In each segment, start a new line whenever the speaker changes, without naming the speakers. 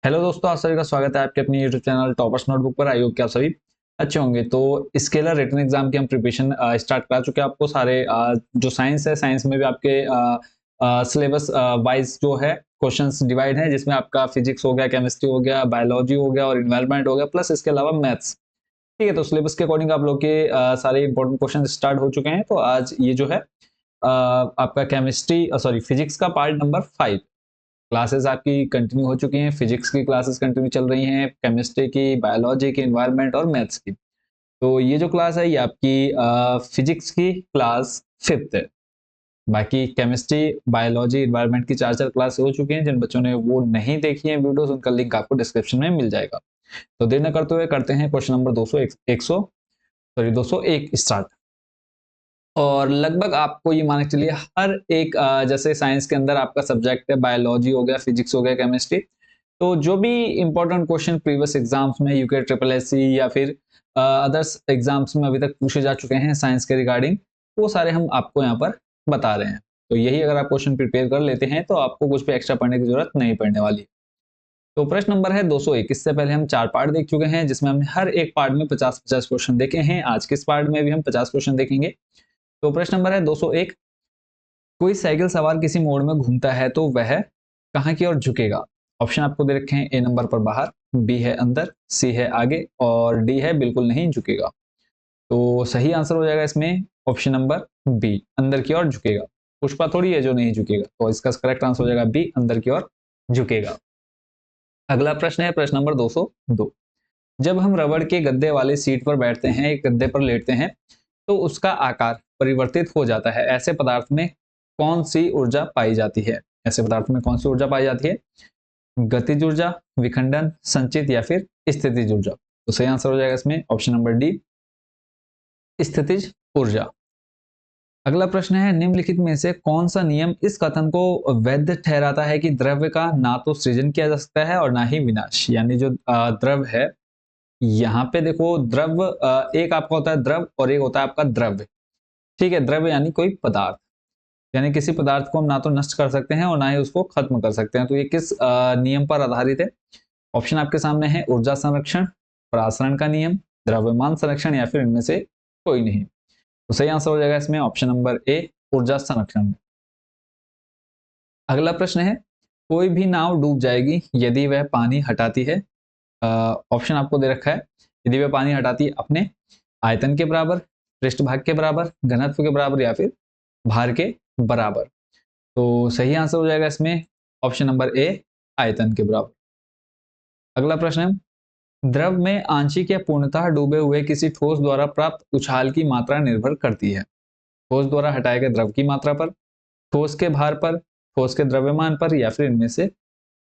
Hello दोस्तों, आप सभी का स्वागत है आपके अपने यूट्यूब चैनल टॉपर्स नोटबुक पर। आई होप कि आप सभी अच्छे होंगे। तो स्केलर रिटन एग्जाम की हम प्रिपरेशन स्टार्ट करा चुके हैं। आपको सारे जो साइंस है, साइंस में भी आपके सिलेबस वाइज जो है क्वेश्चंस डिवाइड है, जिसमें आपका फिजिक्स हो गया, केमिस्ट्री हो गया, बायोलॉजी हो गया और इन्वायरमेंट हो गया, प्लस इसके अलावा मैथ्स। ठीक है, तो सिलेबस के अकॉर्डिंग आप लोग के सारे इंपॉर्टेंट क्वेश्चन स्टार्ट हो चुके हैं। तो आज ये जो है आपका केमिस्ट्री सॉरी फिजिक्स का पार्ट नंबर 5 क्लासेस आपकी कंटिन्यू हो चुकी हैं। फिजिक्स की क्लासेस कंटिन्यू चल रही हैं, केमिस्ट्री की, बायोलॉजी की, एनवायरनमेंट और मैथ्स की। तो ये जो क्लास है ये आपकी फिजिक्स की क्लास 5th है। बाकी केमिस्ट्री, बायोलॉजी, एनवायरनमेंट की 4 क्लास हो चुकी हैं। जिन बच्चों ने वो नहीं देखी है वीडियोस, उनका लिंक आपको डिस्क्रिप्शन में मिल जाएगा। तो देर न करते हुए करते हैं क्वेश्चन नंबर 201 स्टार्ट। और लगभग आपको ये मान के चलिए हर एक जैसे साइंस के अंदर आपका सब्जेक्ट है, बायोलॉजी हो गया, फिजिक्स हो गया, केमिस्ट्री। तो जो भी इंपॉर्टेंट क्वेश्चन प्रीवियस एग्जाम्स में यूके ट्रिपल एस सी या फिर अदर्स एग्जाम्स में अभी तक पूछे जा चुके हैं साइंस के रिगार्डिंग, वो सारे हम आपको यहाँ पर बता रहे हैं। तो यही अगर आप क्वेश्चन प्रिपेयर कर लेते हैं तो आपको कुछ भी एक्स्ट्रा पढ़ने की जरूरत नहीं पड़ने वाली। तो प्रश्न नंबर है 201। इससे पहले हम 4 पार्ट देख चुके हैं, जिसमें हमने हर एक पार्ट में 50-50 क्वेश्चन देखे हैं। आज के इस पार्ट में भी हम 50 क्वेश्चन देखेंगे। तो प्रश्न नंबर है 201। कोई साइकिल सवार किसी मोड़ में घूमता है तो वह कहाँ की ओर झुकेगा? ऑप्शन आपको दे रखे हैं। ए नंबर पर बाहर, बी है अंदर, सी है आगे और डी है बिल्कुल नहीं झुकेगा। तो सही आंसर हो जाएगा इसमें ऑप्शन नंबर बी, अंदर की ओर झुकेगा। पुष्पा थोड़ी है जो नहीं झुकेगा, तो इसका करेक्ट आंसर हो जाएगा बी, अंदर की ओर झुकेगा। अगला प्रश्न है प्रश्न नंबर 202। जब हम रबड़ के गद्दे वाली सीट पर बैठते हैं, एक गद्दे पर लेटते हैं, तो उसका आकार परिवर्तित हो जाता है। ऐसे पदार्थ में कौन सी ऊर्जा पाई जाती है? ऐसे पदार्थ में कौन सी ऊर्जा पाई जाती है? गतिज ऊर्जा, विखंडन, संचित या फिर स्थितिज ऊर्जा। तो सही आंसर हो जाएगा इसमें ऑप्शन नंबर डी, स्थितिज ऊर्जा। अगला प्रश्न है निम्नलिखित में से कौन सा नियम इस कथन को वैध ठहराता है कि द्रव्य का ना तो सृजन किया जा सकता है और ना ही विनाश। यानी जो द्रव है, यहाँ पे देखो द्रव एक आपका होता है द्रव और एक होता है आपका द्रव्य। ठीक है, द्रव्य यानी कोई पदार्थ, यानी किसी पदार्थ को हम ना तो नष्ट कर सकते हैं और ना ही उसको खत्म कर सकते हैं। तो ये किस नियम पर आधारित है? ऑप्शन आपके सामने है। ऊर्जा संरक्षण, परासरण का नियम, द्रव्यमान संरक्षण या फिर इनमें से कोई नहीं। तो सही आंसर हो जाएगा इसमें ऑप्शन नंबर ए, ऊर्जा संरक्षण। अगला प्रश्न है कोई भी नाव डूब जाएगी यदि वह पानी हटाती है। ऑप्शन आपको दे रखा है। यदि वह पानी हटाती है अपने आयतन के बराबर, पृष्ठभाग के बराबर, घनत्व के बराबर या फिर भार के बराबर। तो सही आंसर हो जाएगा इसमें ऑप्शन नंबर ए, आयतन के बराबर। अगला प्रश्न है द्रव में आंशिक या पूर्णतः डूबे हुए किसी ठोस द्वारा प्राप्त उछाल की मात्रा निर्भर करती है। ठोस द्वारा हटाए गए द्रव की मात्रा पर, ठोस के भार पर, ठोस के द्रव्यमान पर या फिर इनमें से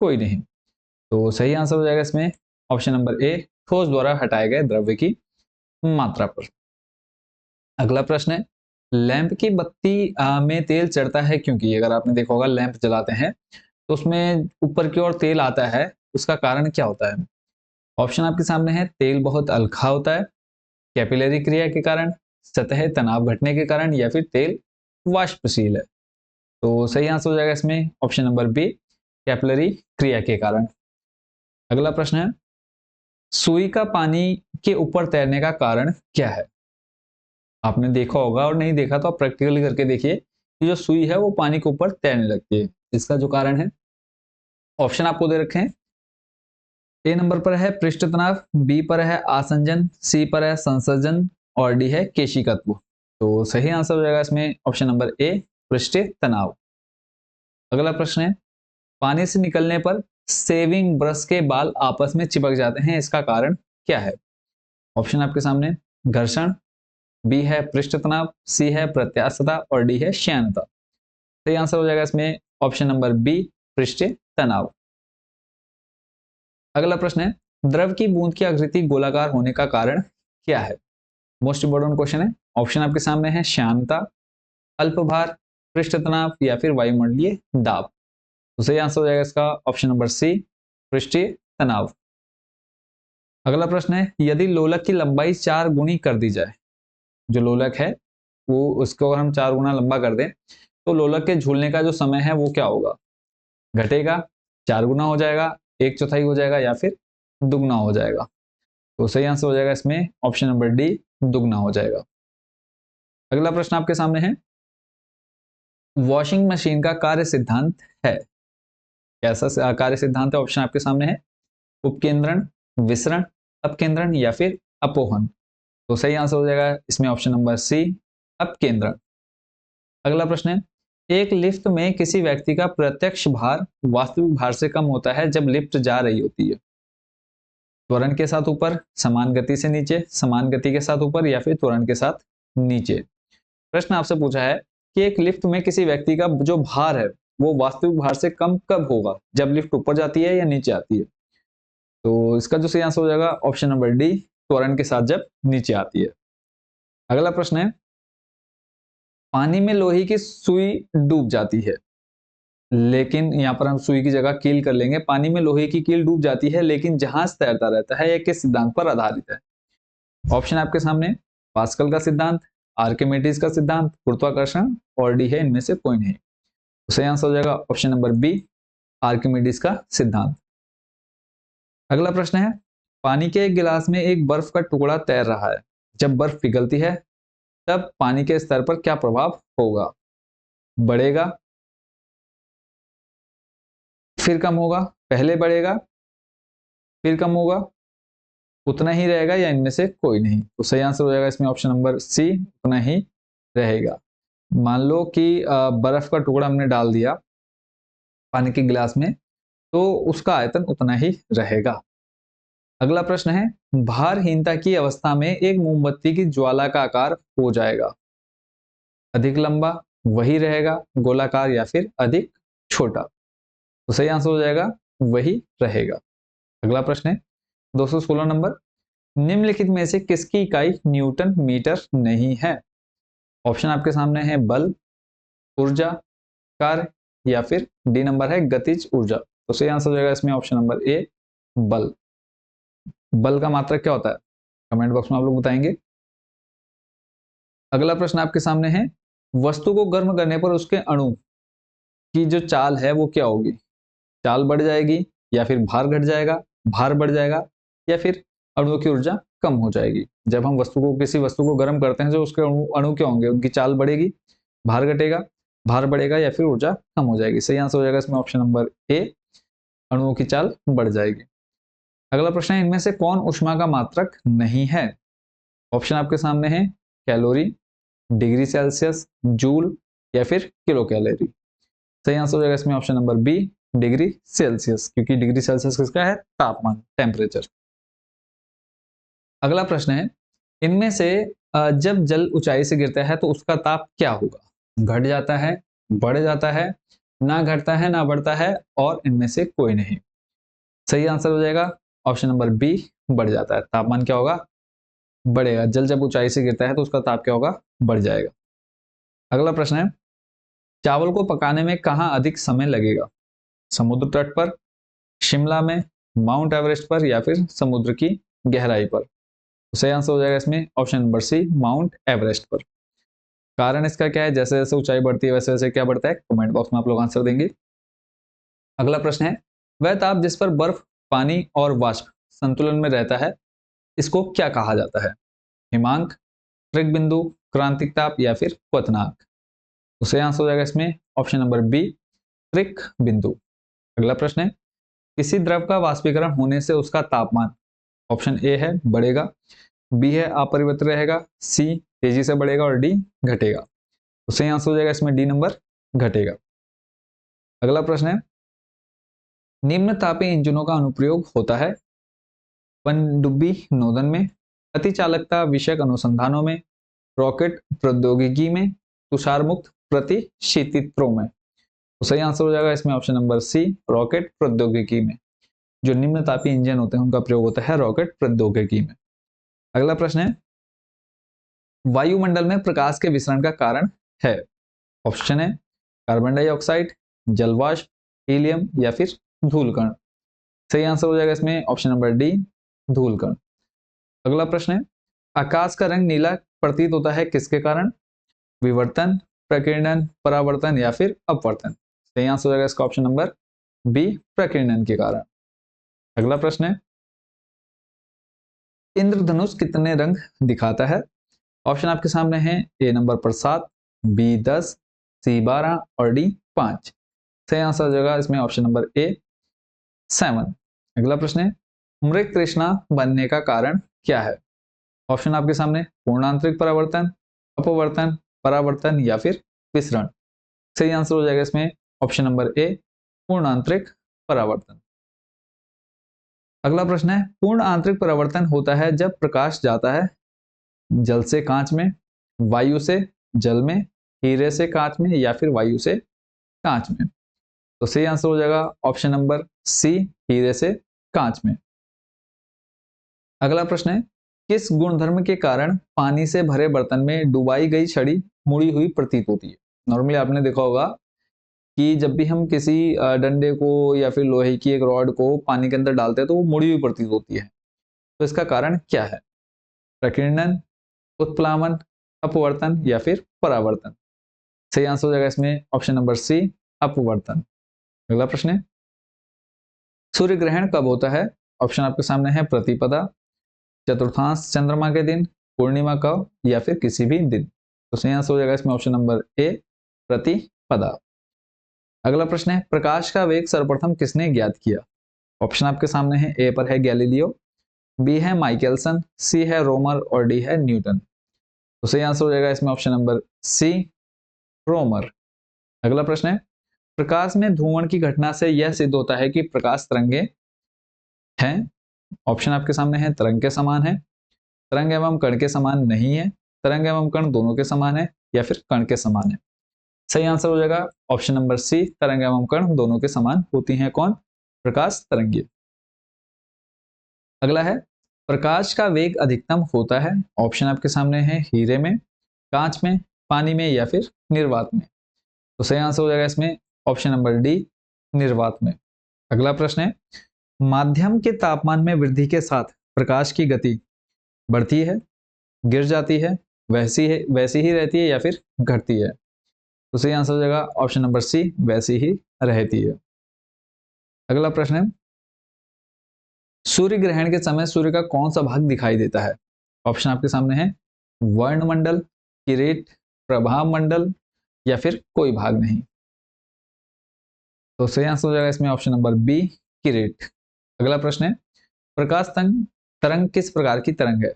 कोई नहीं। तो सही आंसर हो जाएगा इसमें ऑप्शन नंबर ए, ठोस द्वारा हटाए गए द्रव्य की मात्रा पर। अगला प्रश्न है लैंप की बत्ती में तेल चढ़ता है क्योंकि? अगर आपने देखा होगा लैंप जलाते हैं तो उसमें ऊपर की ओर तेल आता है, उसका कारण क्या होता है? ऑप्शन आपके सामने है। तेल बहुत हल्का होता है, कैपिलरी क्रिया के कारण, सतह तनाव घटने के कारण या फिर तेल वाष्पशील है। तो सही आंसर हो जाएगा इसमें ऑप्शन नंबर बी, कैपिलरी क्रिया के कारण। अगला प्रश्न है सुई का पानी के ऊपर तैरने का कारण क्या है? आपने देखा होगा और नहीं देखा तो आप प्रैक्टिकली करके देखिए कि जो सुई है वो पानी के ऊपर तैरने लगती है। इसका जो कारण है, ऑप्शन आपको दे रखे हैं। ए नंबर पर है पृष्ठ तनाव, बी पर है आसंजन, सी पर है संसर्जन और डी है केशिकत्व। तो सही आंसर हो जाएगा इसमें ऑप्शन नंबर ए, पृष्ठ तनाव। अगला प्रश्न है पानी से निकलने पर सेविंग ब्रश के बाल आपस में चिपक जाते हैं, इसका कारण क्या है? ऑप्शन आपके सामने। घर्षण, बी है पृष्ठ तनाव, सी है प्रत्यास्थता और डी है श्यानता। सही आंसर हो जाएगा इसमें ऑप्शन नंबर बी, पृष्ठ तनाव। अगला प्रश्न है द्रव की बूंद की आकृति गोलाकार होने का कारण क्या है? मोस्ट इंपोर्टेंट क्वेश्चन है। ऑप्शन आपके सामने है श्यानता, अल्प भार, पृष्ठ तनाव या फिर वायुमंडलीय दाब। तो सही आंसर हो जाएगा इसका ऑप्शन नंबर सी, पृष्ठीय तनाव। अगला प्रश्न है यदि लोलक की लंबाई 4 गुनी कर दी जाए, जो लोलक है वो उसको अगर हम 4 गुना लंबा कर दें तो लोलक के झूलने का जो समय है वो क्या होगा? घटेगा, 4 गुना हो जाएगा 1/4 हो जाएगा या फिर दुगना हो जाएगा। तो सही आंसर हो जाएगा इसमें ऑप्शन नंबर डी, दुगना हो जाएगा। अगला प्रश्न आपके सामने है, वॉशिंग मशीन का कार्य सिद्धांत है, कैसा कार्य सिद्धांत है? ऑप्शन आपके सामने है, उपकेंद्रण, विसरण, अपकेंद्रण या फिर अपोहन। तो सही आंसर हो जाएगा इसमें ऑप्शन नंबर सी, अपकेंद्रण। अगला प्रश्न है, एक लिफ्ट में किसी व्यक्ति का प्रत्यक्ष भार वास्तविक भार से कम होता है जब लिफ्ट जा रही होती है। त्वरण के साथ ऊपर, समान गति से नीचे, समान गति के साथ ऊपर या फिर त्वरण के साथ नीचे। प्रश्न आपसे पूछा है कि एक लिफ्ट में किसी व्यक्ति का जो भार है वो वास्तविक भार से कम कब होगा, जब लिफ्ट ऊपर जाती है या नीचे आती है। तो इसका जो सही आंसर हो जाएगा ऑप्शन नंबर डी, त्वरण के साथ जब नीचे आती है। अगला प्रश्न है, पानी में लोहे की सुई डूब जाती है, लेकिन यहां पर हम सुई की जगह कील कर लेंगे। पानी में लोहे की कील डूब जाती है लेकिन जहाज तैरता रहता है, यह किस सिद्धांत पर आधारित है? ऑप्शन आपके सामने, पास्कल का सिद्धांत, आर्किमिडीज का सिद्धांत, गुरुत्वाकर्षण, और डी है इनमें से कोई नहीं। तो सही आंसर हो जाएगा ऑप्शन नंबर बी, आर्किमिडीज का सिद्धांत। अगला प्रश्न है, पानी के एक गिलास में एक बर्फ का टुकड़ा तैर रहा है, जब बर्फ पिघलती है तब पानी के स्तर पर क्या प्रभाव होगा? बढ़ेगा, फिर कम होगा, पहले बढ़ेगा, फिर कम होगा, उतना ही रहेगा या इनमें से कोई नहीं? तो सही आंसर हो जाएगा इसमें ऑप्शन नंबर सी, उतना ही रहेगा। मान लो कि बर्फ का टुकड़ा हमने डाल दिया पानी के गिलास में, तो उसका आयतन उतना ही रहेगा। अगला प्रश्न है, भारहीनता की अवस्था में एक मोमबत्ती की ज्वाला का आकार हो जाएगा, अधिक लंबा, वही रहेगा, गोलाकार या फिर अधिक छोटा? तो सही आंसर हो जाएगा वही रहेगा। अगला प्रश्न है 216 नंबर, निम्नलिखित में से किसकी इकाई न्यूटन मीटर नहीं है? ऑप्शन आपके सामने है, बल, ऊर्जा, कार्य या फिर डी नंबर है गतिज ऊर्जा। तो सही आंसर हो जाएगा इसमें ऑप्शन नंबर ए, बल। बल का मात्रक क्या होता है? कमेंट बॉक्स में आप लोग बताएंगे। अगला प्रश्न आपके सामने है, वस्तु को गर्म करने पर उसके अणु की जो चाल है वो क्या होगी? चाल बढ़ जाएगी या फिर भार घट जाएगा, भार बढ़ जाएगा या फिर अणुओं की ऊर्जा कम हो जाएगी? जब हम किसी वस्तु को गर्म करते हैं जो उसके अणु क्या होंगे, उनकी चाल बढ़ेगी, भार घटेगा, भार बढ़ेगा या फिर ऊर्जा कम हो जाएगी? सही आंसर हो जाएगा इसमें ऑप्शन नंबर ए, अणुओं की चाल बढ़ जाएगी। अगला प्रश्न है, इनमें से कौन ऊष्मा का मात्रक नहीं है? ऑप्शन आपके सामने है, कैलोरी, डिग्री सेल्सियस, जूल या फिर किलो कैलोरी। सही आंसर हो जाएगा इसमें option number B, degree Celsius, क्योंकि डिग्री सेल्सियस किसका है? तापमान, टेम्परेचर। अगला प्रश्न है, इनमें से जब जल ऊंचाई से गिरता है तो उसका ताप क्या होगा? घट जाता है, बढ़ जाता है, ना घटता है ना बढ़ता है, और इनमें से कोई नहीं? सही आंसर हो जाएगा ऑप्शन नंबर बी, बढ़ जाता है। तापमान क्या होगा? बढ़ेगा। जल जब ऊंचाई से गिरता है तो उसका ताप क्या होगा? बढ़ जाएगा। अगला प्रश्न है, चावल को पकाने में कहाँ अधिक समय लगेगा? समुद्र तट पर, शिमला में, माउंट एवरेस्ट पर या फिर समुद्र की गहराई पर? तो सही आंसर हो जाएगा इसमें option number C, Mount Everest पर। कारण इसका क्या है? जैसे जैसे ऊंचाई बढ़ती है वैसे वैसे क्या बढ़ता है? कमेंट बॉक्स में आप लोग आंसर देंगे। अगला प्रश्न है, वह ताप जिस पर बर्फ, पानी और वाष्प संतुलन में रहता है, इसको क्या कहा जाता है? हिमांक, त्रिक बिंदु, क्रांतिक ताप या फिर क्वथनांक? तो सही आंसर हो जाएगा इसमें ऑप्शन नंबर बी, त्रिक बिंदु। अगला प्रश्न है, किसी द्रव का वाष्पीकरण होने से उसका तापमान, ऑप्शन ए है बढ़ेगा, बी है अपरिवर्तित रहेगा, सी तेजी से बढ़ेगा और डी घटेगा? तो सही आंसर हो जाएगा इसमें डी नंबर, घटेगा। अगला प्रश्न है, निम्न तापीय इंजनों का अनुप्रयोग होता है पनडुब्बी नोदन में, अतिचालकता विषयक अनुसंधानों में, रॉकेट प्रौद्योगिकी में, तुषार मुक्त प्रतिशीतित्रों में? तो सही आंसर हो जाएगा इसमें ऑप्शन नंबर सी, रॉकेट प्रौद्योगिकी में। जो निम्न तापीय इंजन होते हैं उनका प्रयोग होता है रॉकेट प्रौद्योगिकी में। अगला प्रश्न है, वायुमंडल में प्रकाश के विसरण का कारण है? ऑप्शन है, कार्बन डाइऑक्साइड, जलवाष्प, हीलियम या फिर धूलकण? सही आंसर हो जाएगा इसमें ऑप्शन नंबर डी, धूलकण। अगला प्रश्न है, आकाश का रंग नीला प्रतीत होता है किसके कारण? विवर्तन, प्रकीर्णन, परावर्तन या फिर अपवर्तन? सही आंसर हो जाएगा इसका ऑप्शन नंबर बी, प्रकीर्णन के कारण। अगला प्रश्न है, इंद्रधनुष कितने रंग दिखाता है? ऑप्शन आपके सामने है, ए नंबर पर 7, बी 10, सी 12 और डी 5। सही आंसर हो जाएगा इसमें ऑप्शन नंबर ए 7। अगला प्रश्न है, मृग तृष्णा बनने का कारण क्या है? ऑप्शन आपके सामने, पूर्ण आंतरिक परावर्तन, अपवर्तन, परावर्तन या फिर विसरण। सही आंसर हो जाएगा इसमें ऑप्शन नंबर ए पूर्ण आंतरिक परावर्तन। अगला प्रश्न है, पूर्ण आंतरिक परावर्तन होता है जब प्रकाश जाता है जल से कांच में, वायु से जल में, हीरे से कांच में या फिर वायु से कांच में। तो सही आंसर हो जाएगा ऑप्शन नंबर सी, हीरे से कांच में। अगला प्रश्न है, किस गुणधर्म के कारण पानी से भरे बर्तन में डुबाई गई छड़ी मुड़ी हुई प्रतीत होती है? नॉर्मली आपने देखा होगा कि जब भी हम किसी डंडे को या फिर लोहे की एक रॉड को पानी के अंदर डालते हैं तो वो मुड़ी हुई प्रतीत होती है। तो इसका कारण क्या है? प्रकीर्णन, उत्प्लावन, अपवर्तन या फिर परावर्तन। सही आंसर हो जाएगा इसमें ऑप्शन नंबर सी, अपवर्तन। अगला प्रश्न है, सूर्य ग्रहण कब होता है? ऑप्शन आपके सामने है, प्रतिपदा, चतुर्थांश चंद्रमा के दिन, पूर्णिमा का या फिर किसी भी दिन। तो सही आंसर हो जाएगा इसमें ऑप्शन नंबर ए, प्रतिपदा। अगला प्रश्न है, प्रकाश का वेग सर्वप्रथम किसने ज्ञात किया? ऑप्शन आपके सामने है, ए पर है गैलीलियो, बी है माइकलसन, सी है रोमर और डी है न्यूटन। तो सही आंसर हो जाएगा इसमें ऑप्शन नंबर सी, रोमर। अगला प्रश्न है, प्रकाश में धूमन की घटना से यह सिद्ध होता है कि प्रकाश तरंगे हैं। ऑप्शन आपके सामने है, तरंग के समान है, तरंग एवं कण के समान नहीं है, तरंग एवं कण दोनों के समान है या फिर कण के समान है। सही आंसर हो जाएगा ऑप्शन नंबर सी, तरंग एवं कण दोनों के समान होती हैं। कौन? प्रकाश तरंगे। अगला है, प्रकाश का वेग अधिकतम होता है। ऑप्शन आपके सामने है, हीरे में, कांच में, पानी में या फिर निर्वात में। तो सही आंसर हो जाएगा इसमें ऑप्शन नंबर डी, निर्वात में। अगला प्रश्न है, माध्यम के तापमान में वृद्धि के साथ प्रकाश की गति बढ़ती है, गिर जाती है, वैसी ही रहती है या फिर घटती है? तो सही आंसर हो जाएगा ऑप्शन नंबर सी, वैसी ही रहती है। अगला प्रश्न है, सूर्य ग्रहण के समय सूर्य का कौन सा भाग दिखाई देता है? ऑप्शन आपके सामने है, वर्णमंडल, किरीट, प्रभाव मंडल या फिर कोई भाग नहीं। तो सही आंसर हो जाएगा इसमें ऑप्शन नंबर बी, किरीट। अगला प्रश्न है, प्रकाश तरंग किस प्रकार की तरंग है?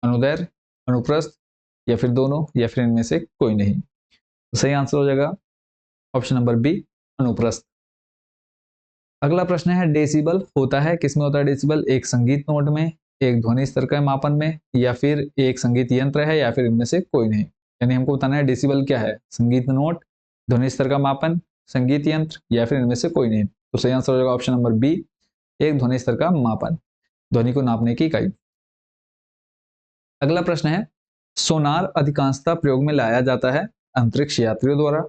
अनुदैर्घ्य, अनुप्रस्थ या फिर दोनों या फिर इनमें से कोई नहीं। तो सही आंसर हो जाएगा ऑप्शन नंबर बी, अनुप्रस्थ। अगला प्रश्न है, डेसिबल होता है किसमें होता है डेसिबल? एक संगीत नोट में, एक ध्वनि स्तर के मापन में या फिर एक संगीत यंत्र है या फिर इनमें से कोई नहीं। यानी हमको बताना है डेसिबल क्या है, संगीत नोट, ध्वनि स्तर का मापन, संगीत यंत्र या फिर इनमें से कोई नहीं। तो सही आंसर हो जाएगा ऑप्शन नंबर बी, एक ध्वनि स्तर का मापन, ध्वनि को नापने की इकाई। अगला प्रश्न है, सोनार अधिकांशतः प्रयोग में लाया जाता है अंतरिक्ष यात्रियों द्वारा,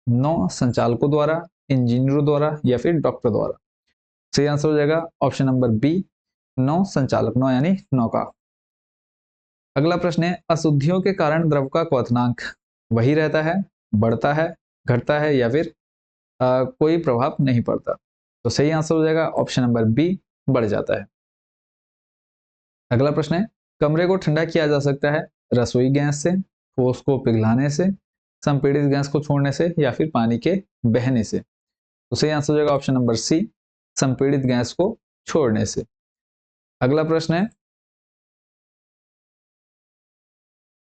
नौ संचालकों द्वारा, इंजीनियरों द्वारा या फिर डॉक्टर द्वारा। सही आंसर हो जाएगा ऑप्शन नंबर बी, नौ संचालक, नौ यानी नौका। अगला प्रश्न है, अशुद्धियों के कारण द्रव का क्वथनांक वही रहता है, बढ़ता है, घटता है या फिर कोई प्रभाव नहीं पड़ता? तो सही आंसर हो जाएगा ऑप्शन नंबर बी, बढ़ जाता है। अगला प्रश्न है, कमरे को ठंडा किया जा सकता है रसोई गैस से, ठोस को पिघलाने से, संपीड़ित गैस को छोड़ने से या फिर पानी के बहने से? तो सही आंसर हो जाएगा ऑप्शन नंबर सी, संपीड़ित गैस को छोड़ने से। अगला प्रश्न है,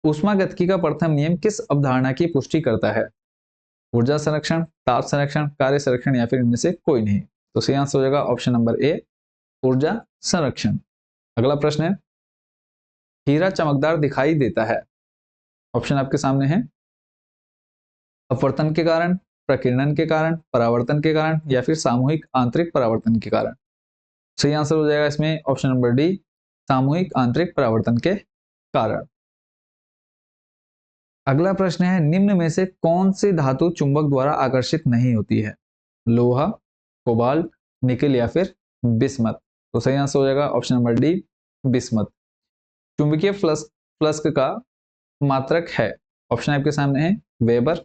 ऊष्मागतिकी का प्रथम नियम किस अवधारणा की पुष्टि करता है? ऊर्जा संरक्षण, ताप संरक्षण, कार्य संरक्षण या फिर इनमें से कोई नहीं। तो सही आंसर हो जाएगा ऑप्शन नंबर ए, ऊर्जा संरक्षण। अगला प्रश्न है, हीरा चमकदार दिखाई देता है। ऑप्शन आपके सामने है, अपवर्तन के कारण, प्रकीर्णन के कारण, परावर्तन के कारण या फिर सामूहिक आंतरिक परावर्तन के कारण। सही आंसर हो जाएगा इसमें ऑप्शन नंबर डी, सामूहिक आंतरिक परावर्तन के कारण। अगला प्रश्न है, निम्न में से कौन सी धातु चुंबक द्वारा आकर्षित नहीं होती है? लोहा, कोबाल्ट, निकेल या फिर बिस्मथ? तो सही आंसर हो जाएगा ऑप्शन नंबर डी, बिस्मथ। चुंबकीय फ्लक्स का मात्रक है। ऑप्शन आपके सामने है, वेबर,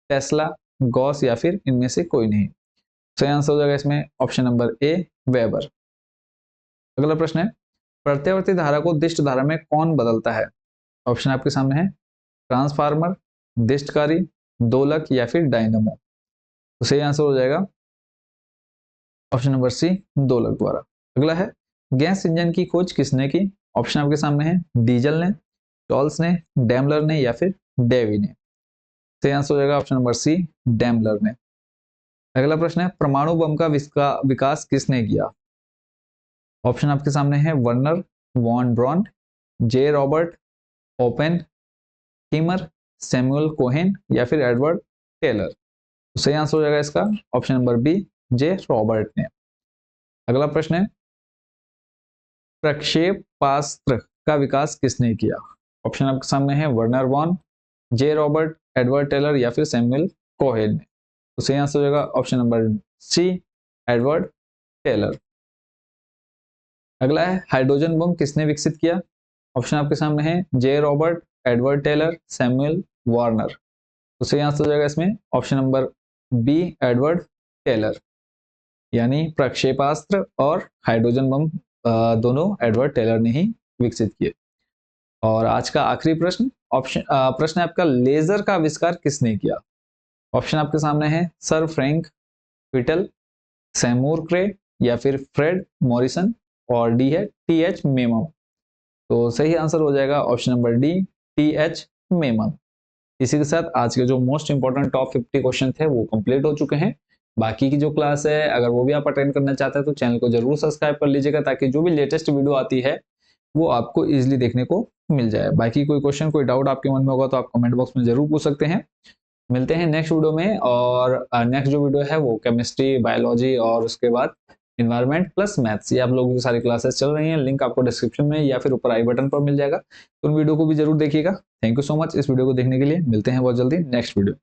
टेस्ला, गॉस या फिर इनमें से कोई नहीं। सही आंसर हो जाएगा इसमें ऑप्शन नंबर ए, वेबर। अगला प्रश्न है, प्रत्यावर्ती धारा को दिष्ट धारा में कौन बदलता है? ऑप्शन आपके सामने है, ट्रांसफार्मर, दिष्टकारी, दोलक या फिर डायनमो। तो सही आंसर हो जाएगा ऑप्शन नंबर सी, दोलक द्वारा। अगला है, गैस इंजन की खोज किसने की? ऑप्शन आपके सामने है, डीजल ने, टॉल्स ने, डैमलर ने या फिर डेवी ने। सही आंसर हो जाएगा ऑप्शन नंबर सी, डैमलर ने। अगला प्रश्न है, परमाणु बम का विकास किसने किया? ऑप्शन आपके सामने है, वर्नर, वॉन ब्रॉन, जे रॉबर्ट, ओपेन हीमर, सैमुअल कोहेन या फिर एडवर्ड टेलर। तो सही आंसर हो जाएगा इसका ऑप्शन नंबर बी, जे रॉबर्ट ने। अगला प्रश्न है, प्रक्षेपास्त्र का विकास किसने किया? ऑप्शन आपके सामने है, वर्नर वॉन, जे रॉबर्ट, एडवर्ड टेलर या फिर सैमुअल कोहेन ने। तो सही आंसर हो जाएगा option number C, Edward Teller. अगला है, हाइड्रोजन बम किसने विकसित किया? ऑप्शन आपके सामने है, J Robert, Edward Teller, Samuel Warner. तो सही आंसर हो जाएगा इसमें option number B, Edward Teller. यानी प्रक्षेपास्त्र और हाइड्रोजन बम दोनों एडवर्ड टेलर ने ही विकसित किए। और आज का आखिरी प्रश्न, प्रश्न है आपका, लेजर का आविष्कार किसने किया? ऑप्शन आपके सामने है, सर फ्रैंक विटल, सैमूर क्रे या फिर फ्रेड मॉरिसन, और डी है टी.एच. मेमम। तो सही आंसर हो जाएगा ऑप्शन नंबर डी, टी.एच. मेमम। इसी के साथ आज के जो मोस्ट इंपोर्टेंट टॉप 50 क्वेश्चन थे वो कंप्लीट हो चुके हैं। बाकी की जो क्लास है अगर वो भी आप अटेंड करना चाहते हैं तो चैनल को जरूर सब्सक्राइब कर लीजिएगा, ताकि जो भी लेटेस्ट वीडियो आती है वो आपको इजीली देखने को मिल जाए। बाकी कोई क्वेश्चन, कोई डाउट आपके मन में होगा तो आप कमेंट बॉक्स में जरूर पूछ सकते हैं। मिलते हैं नेक्स्ट वीडियो में, और नेक्स्ट जो वीडियो है वो केमिस्ट्री, बायोलॉजी और उसके बाद इन्वायरमेंट प्लस मैथ्स, ये आप लोगों की सारी क्लासेस चल रही हैं। लिंक आपको डिस्क्रिप्शन में या फिर ऊपर आई बटन पर मिल जाएगा, तो उन वीडियो को भी जरूर देखिएगा। थैंक यू सो मच इस वीडियो को देखने के लिए। मिलते हैं बहुत जल्दी नेक्स्ट वीडियो।